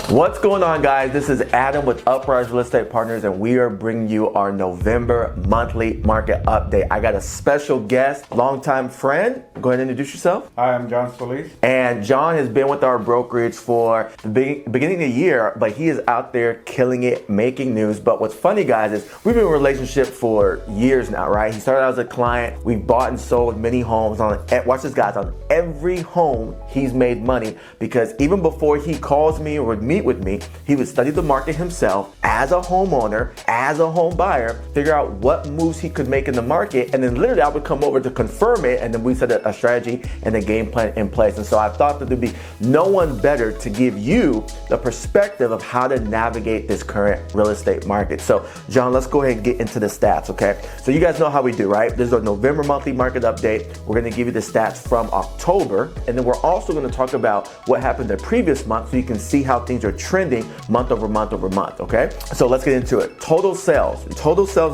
What's going on, guys? This is Adam with Uprise Real Estate Partners, and we are bringing you our November monthly market update. I got a special guest, longtime friend. Go ahead and introduce yourself. Hi, I'm John Solis. And John has been with our brokerage for the beginning of the year, but he is out there killing it, making news. But what's funny, guys, is we've been in a relationship for years now, right? He started out as a client. We've bought and sold many homes. Watch this, guys, on every home he's made money, because even before he calls me or would meet with me, he would study the market himself as a homeowner, as a home buyer, figure out what moves he could make in the market, and then literally I would come over to confirm it, and then we set a strategy and a game plan in place. And so I thought that there'd be no one better to give you the perspective of how to navigate this current real estate market. So John, let's go ahead and get into the stats, okay? So you guys know how we do, right? There's a November monthly market update. We're gonna give you the stats from October, and then we're also gonna talk about what happened the previous month so you can see how things are trending month over month over month, okay? So let's get into it. Total sales in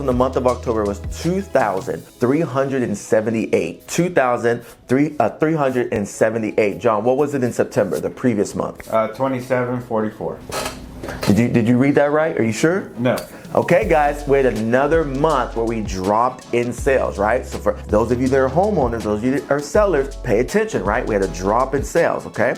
the month of October was 2,378. 2,378. John, what was it in September, the previous month? 2744. Did you read that right? Are you sure? No. Okay, guys, we had another month where we dropped in sales, right? So for those of you that are homeowners, those of you that are sellers, pay attention, right? We had a drop in sales, okay?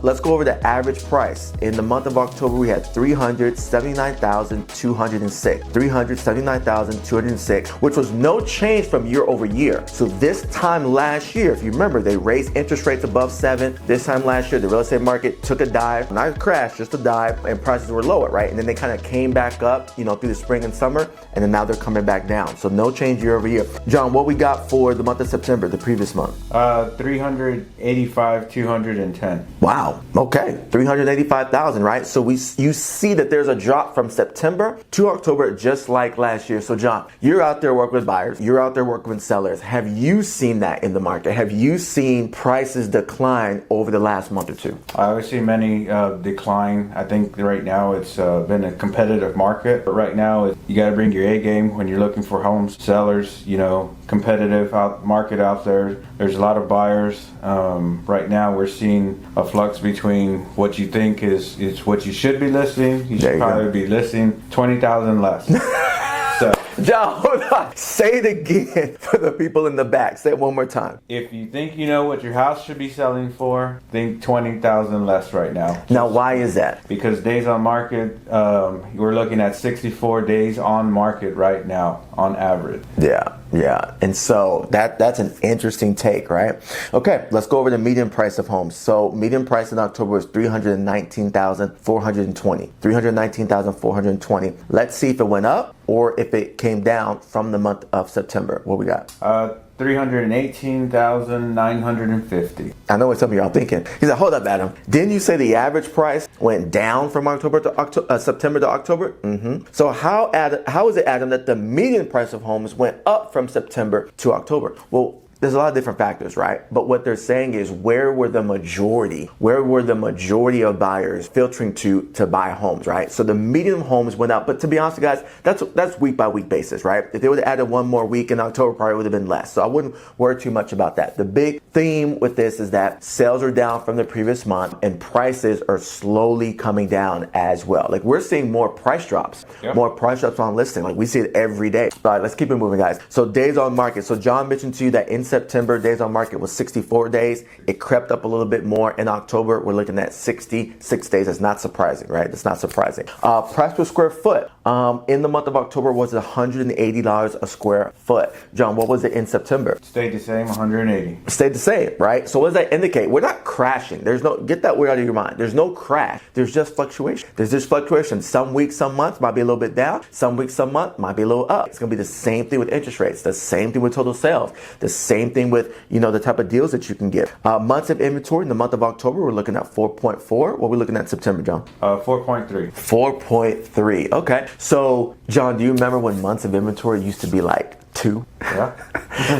Let's go over the average price. In the month of October, we had 379,206. 379,206, which was no change from year over year. So this time last year, if you remember, they raised interest rates above 7. This time last year, the real estate market took a dive, not a crash, just a dive, and prices were lower, right? And then they kind of came back up, through the spring and summer, and then now they're coming back down. So no change year over year. John, what we got for the month of September, the previous month? 385,210. Wow. Okay. 385,000, right? So you see that there's a drop from September to October, just like last year. So John, you're out there working with buyers. You're out there working with sellers. Have you seen that in the market? Have you seen prices decline over the last month or two? I see many decline. I think right now it's been a competitive market, but right now you got to bring your A game when you're looking for homes. Sellers, competitive market out there. There's a lot of buyers. Right now we're seeing a flux between what you think is what you should be listing. You should probably be listing 20,000 less. So, John, hold on. Say it again for the people in the back. Say it one more time. If you think you know what your house should be selling for, think 20,000 less right now. Now, why is that? Because days on market, we're looking at 64 days on market right now on average. Yeah. And so that's an interesting take, right? Okay, let's go over the median price of homes. So median price in October was 319,420. 319,420. Let's see if it went up or if it came down from the month of September. What we got? 318,950. I know what some of y'all thinking. He said, hold up, Adam. Didn't you say the average price went down from September to October? Mm-hmm. So how is it, Adam, that the median price of homes went up from September to October? Well, there's a lot of different factors, right? But what they're saying is where were the majority of buyers filtering to buy homes, right? So the median homes went up, but to be honest, guys, that's week by week basis, right? If they would have added one more week in October, probably would have been less. So I wouldn't worry too much about that. The big theme with this is that sales are down from the previous month and prices are slowly coming down as well. Like we're seeing more price drops, more price drops on listing. Like we see it every day. All right, let's keep it moving, guys. So days on market. So John mentioned to you that in September, days on market was 64 days. It crept up a little bit more. In October, we're looking at 66 days. That's not surprising, right? That's not surprising. Price per square foot in the month of October was $180 a square foot. John, what was it in September? Stayed the same, 180. Stayed the same, right? So what does that indicate? We're not crashing. Get that word out of your mind. There's no crash. There's just fluctuation. There's just fluctuation. Some weeks, some months might be a little bit down. Some weeks, some month might be a little up. It's going to be the same thing with interest rates. The same thing with total sales. The same thing with, the type of deals that you can get. Months of inventory in the month of October, we're looking at 4.4. What are we looking at in September, John? 4.3. 4.3. Okay. So, John, do you remember when months of inventory used to be like 2? Yeah.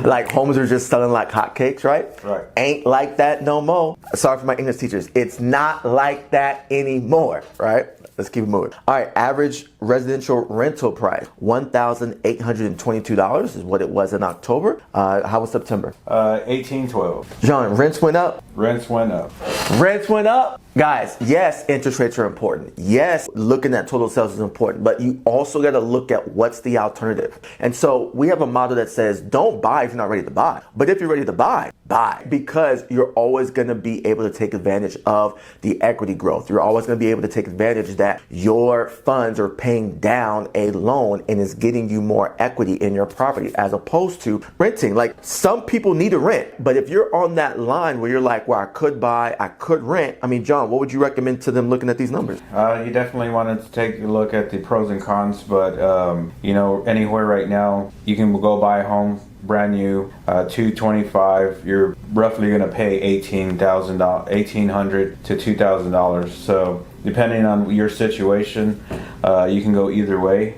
Like homes are just selling like hotcakes, right? Right. Ain't like that no more. Sorry for my English teachers. It's not like that anymore, right? Let's keep it moving. All right, average residential rental price, $1,822 is what it was in October. How was September? 1812. John, rents went up? Rents went up. Rents went up? Guys, yes, interest rates are important. Yes, looking at total sales is important, but you also got to look at what's the alternative. And so we have a model that says don't buy if you're not ready to buy. But if you're ready to buy, buy, because you're always going to be able to take advantage of the equity growth. You're always going to be able to take advantage that your funds are paying down a loan and is getting you more equity in your property as opposed to renting. Like, some people need to rent, but if you're on that line where you're like, well, I could buy, I could rent. I mean, John, what would you recommend to them looking at these numbers? You definitely want to take a look at the pros and cons, but anywhere right now you can go buy a home brand new, $225. You're roughly going to pay $1,800 to $2,000. So depending on your situation, you can go either way.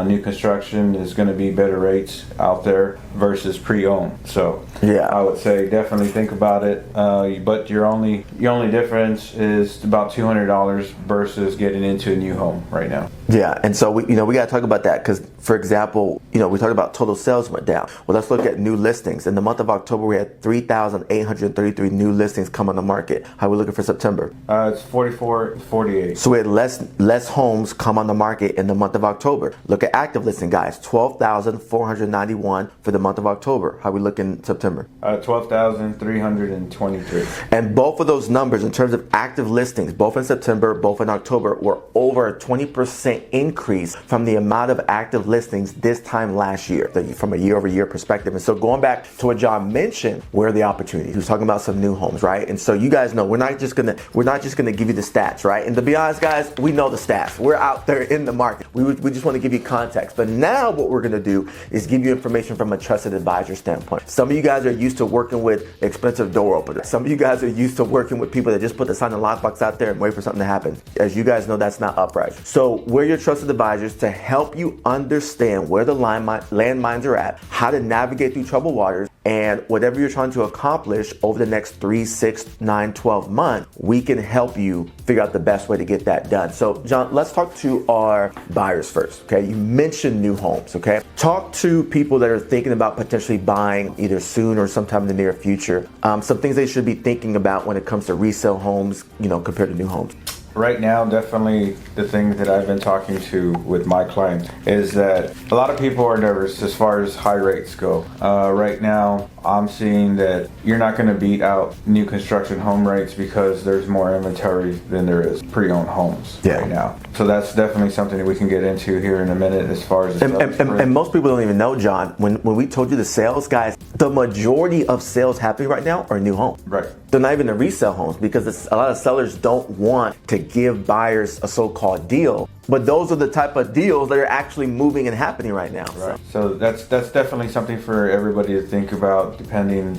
New construction is going to be better rates out there versus pre-owned. So yeah, I would say definitely think about it. But your only difference is about $200 versus getting into a new home right now. Yeah, and so we got to talk about that because, for example, we talked about total sales went down. Well, let's look at new listings. In the month of October, we had 3,833 new listings come on the market. How are we looking for September? It's 48. So we had less homes come on the market in the month of October. Look at active listing, guys. 12,491 for the month of October. How are we looking in September? 12,323. And both of those numbers, in terms of active listings, both in September, both in October, were over a 20% increase from the amount of active listings this time last year, from a year-over-year perspective. And so going back to what John mentioned, where are the opportunities? He was talking about some new homes, right? And so you guys know we're not just gonna give you the stats, right? And to be honest, guys, we know the stats. We're out there in the market. We just want to give you context. But now what we're gonna do is give you information from a trusted advisor standpoint. Some of you guys are used to working with expensive door openers. Some of you guys are used to working with people that just put the sign and lockbox out there and wait for something to happen. As you guys know, that's not upright. So we're your trusted advisors to help you understand where the landmines are at, how to navigate through troubled waters, and whatever you're trying to accomplish over the next 3, 6, 9, 12 months, we can help you figure out the best way to get that done. So, John, let's talk to our buyers first, okay? You mentioned new homes, okay? Talk to people that are thinking about potentially buying either soon or sometime in the near future. Some things they should be thinking about when it comes to resale homes, compared to new homes. Right now, definitely the thing that I've been talking to with my clients is that a lot of people are nervous as far as high rates go. Right now, I'm seeing that you're not going to beat out new construction home rates because there's more inventory than there is pre-owned homes right now. So that's definitely something that we can get into here in a minute as far as and most people don't even know, John, when we told you the sales, guys, the majority of sales happening right now are new homes. Right. They're not even the resale homes because a lot of sellers don't want to give buyers a so-called deal. But those are the type of deals that are actually moving and happening right now. Right. So that's definitely something for everybody to think about, depending,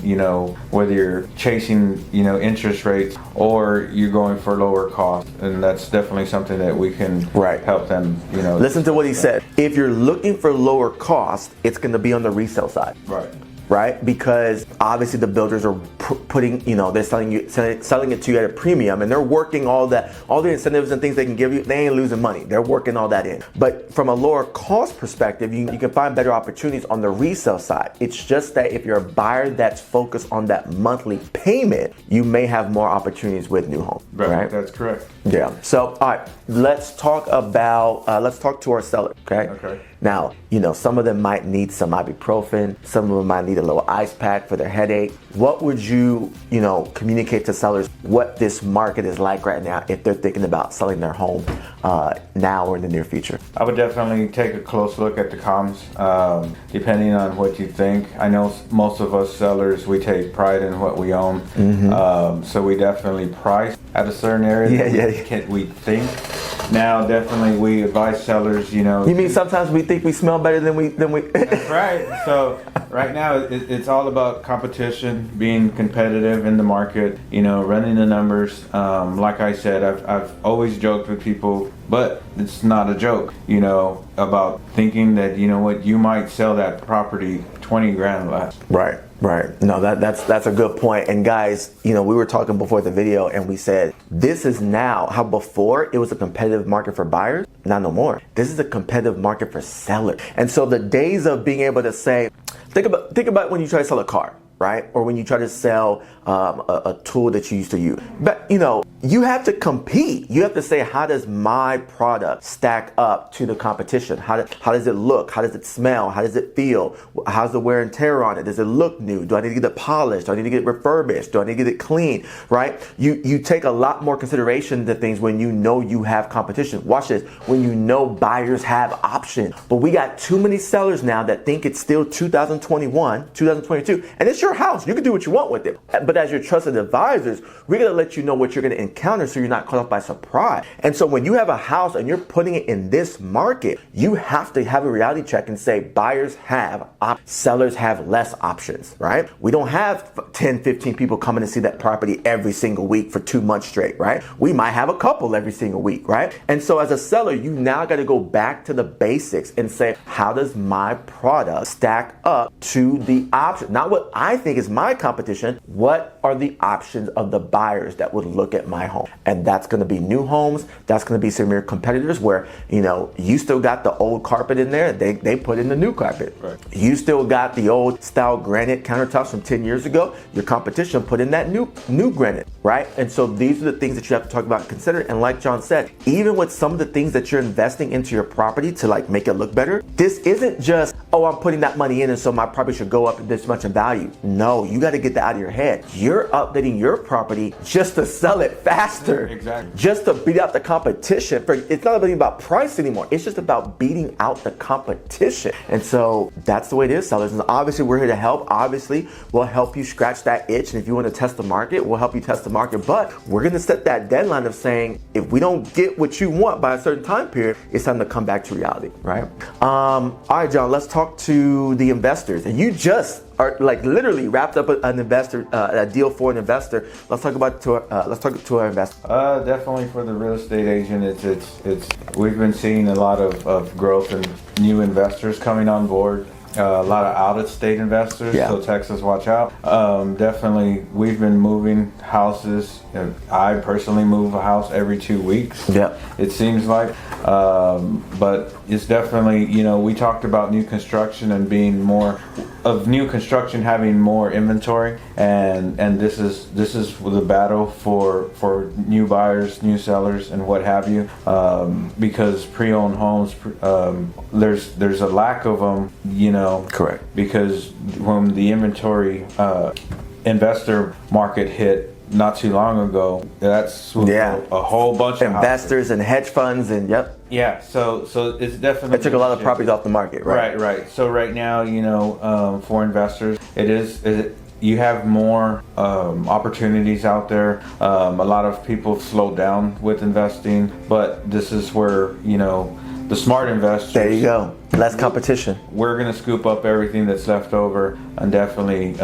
whether you're chasing, interest rates or you're going for lower cost. And that's definitely something that we can help them, Listen to what he said. If you're looking for lower cost, it's going to be on the resale side. Right? Because obviously the builders are putting, they're selling it to you at a premium, and they're working all the incentives and things they can give you. They ain't losing money. They're working all that in. But from a lower cost perspective, you can find better opportunities on the resale side. It's just that if you're a buyer that's focused on that monthly payment, you may have more opportunities with new homes. Right? That's correct. Yeah. So, all right, let's talk to our seller. Okay. Now, some of them might need some ibuprofen. Some of them might need a little ice pack for their headache. What would you, communicate to sellers what this market is like right now if they're thinking about selling their home now or in the near future? I would definitely take a close look at the comps, depending on what you think. I know most of us sellers, we take pride in what we own. So we definitely price at a certain area. We think. Now, definitely, we advise sellers, You mean sometimes we think we smell better than we? That's right. So right now, it's all about competition, being competitive in the market. Running the numbers. Like I said, I've always joked with people, but it's not a joke. About thinking that you might sell that property $20,000 less. Right. No, that's a good point. And guys, we were talking before the video and we said, this is now how before it was a competitive market for buyers. Now no more. This is a competitive market for sellers. And so the days of being able to say, think about when you try to sell a car, right? Or when you try to sell a tool that you used to use. But you have to compete. You have to say, how does my product stack up to the competition? How does it look? How does it smell? How does it feel? How's the wear and tear on it? Does it look new? Do I need to get it polished? Do I need to get it refurbished? Do I need to get it clean? Right? You take a lot more consideration to things when you know you have competition. Watch this. When you know buyers have options. But we got too many sellers now that think it's still 2021, 2022, and it's your house. You can do what you want with it. But as your trusted advisors, we're going to let you know what you're going to encounter so you're not caught off by surprise. And so when you have a house and you're putting it in this market, you have to have a reality check and say buyers have options, sellers have less options, right? We don't have 10, 15 people coming to see that property every single week for 2 months straight, right? We might have a couple every single week, right? And so as a seller, you now got to go back to the basics and say, how does my product stack up to the option? Not what I think is my competition. What are the options of the buyers that would look at my home? And that's going to be new homes. That's going to be some of your competitors where, you still got the old carpet in there. They put in the new carpet. Right. You still got the old style granite countertops from 10 years ago. Your competition put in that new granite, right? And so these are the things that you have to talk about and consider. And like John said, even with some of the things that you're investing into your property to make it look better, this isn't just, oh, I'm putting that money in and so my property should go up this much in value. No, you got to get that out of your head. You're updating your property just to sell it faster. Exactly. Just to beat out the competition. It's not even about price anymore. It's just about beating out the competition. And so that's the way it is, sellers. And obviously we're here to help. Obviously we'll help you scratch that itch. And if you want to test the market, we'll help you test the market. But we're going to set that deadline of saying, if we don't get what you want by a certain time period, it's time to come back to reality, right? All right, John, let's talk to the investors. And you just are literally wrapped up an investor, a deal for an investor. Let's talk to our investor. Definitely for the real estate agent, it's we've been seeing a lot of growth and new investors coming on board. A lot of out-of-state investors, so Texas, watch out. Definitely, we've been moving houses. I personally move a house every 2 weeks. Yeah, it seems like. But it's definitely, we talked about new construction and being more of new construction having more inventory, and this is the battle for new buyers, new sellers, and what have you. Because pre-owned homes, there's a lack of them, Correct. Because when the inventory investor market hit not too long ago, that's a whole bunch of investors and hedge funds and Yeah, so it's definitely it took a lot of properties off the market, right? Right. So right now, for investors, you have more opportunities out there. A lot of people have slowed down with investing, but this is where the smart investors. There you go. Less competition. We're going to scoop up everything that's left over and definitely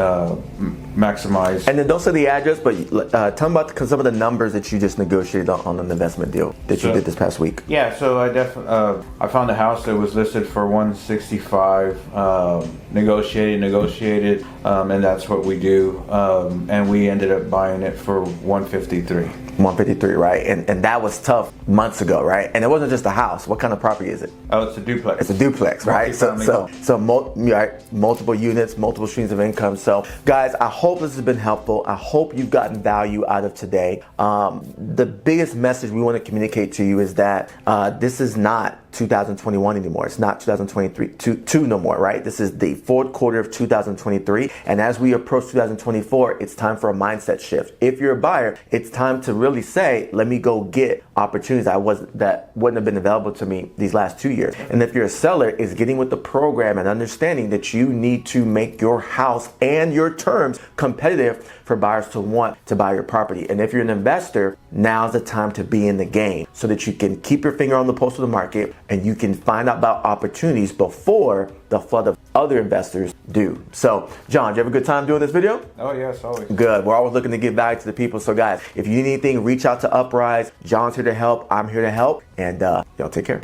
maximize. And then don't say the address, but tell them about some of the numbers that you just negotiated on an investment deal that you did this past week. Yeah, so I found a house that was listed for $165. Negotiated, and that's what we do. And we ended up buying it for $153. 153, right? And that was tough months ago, right? And it wasn't just a house. What kind of property is it? Oh, it's a duplex. It's a duplex, right? So multiple units, multiple streams of income. So guys, I hope this has been helpful. I hope you've gotten value out of today. The biggest message we want to communicate to you is that this is not 2021 anymore. It's not 2023 no more, right? This is the fourth quarter of 2023. And as we approach 2024, it's time for a mindset shift. If you're a buyer, it's time to really say, let me go get opportunities that wouldn't have been available to me these last 2 years. And if you're a seller, it's getting with the program and understanding that you need to make your house and your terms competitive for buyers to want to buy your property. And if you're an investor, now's the time to be in the game so that you can keep your finger on the pulse of the market and you can find out about opportunities before the flood of other investors do. So, John, did you have a good time doing this video? Oh, yes, always. Good. We're always looking to give value to the people. So, guys, if you need anything, reach out to Uprise. John's here to help. I'm here to help. And y'all take care.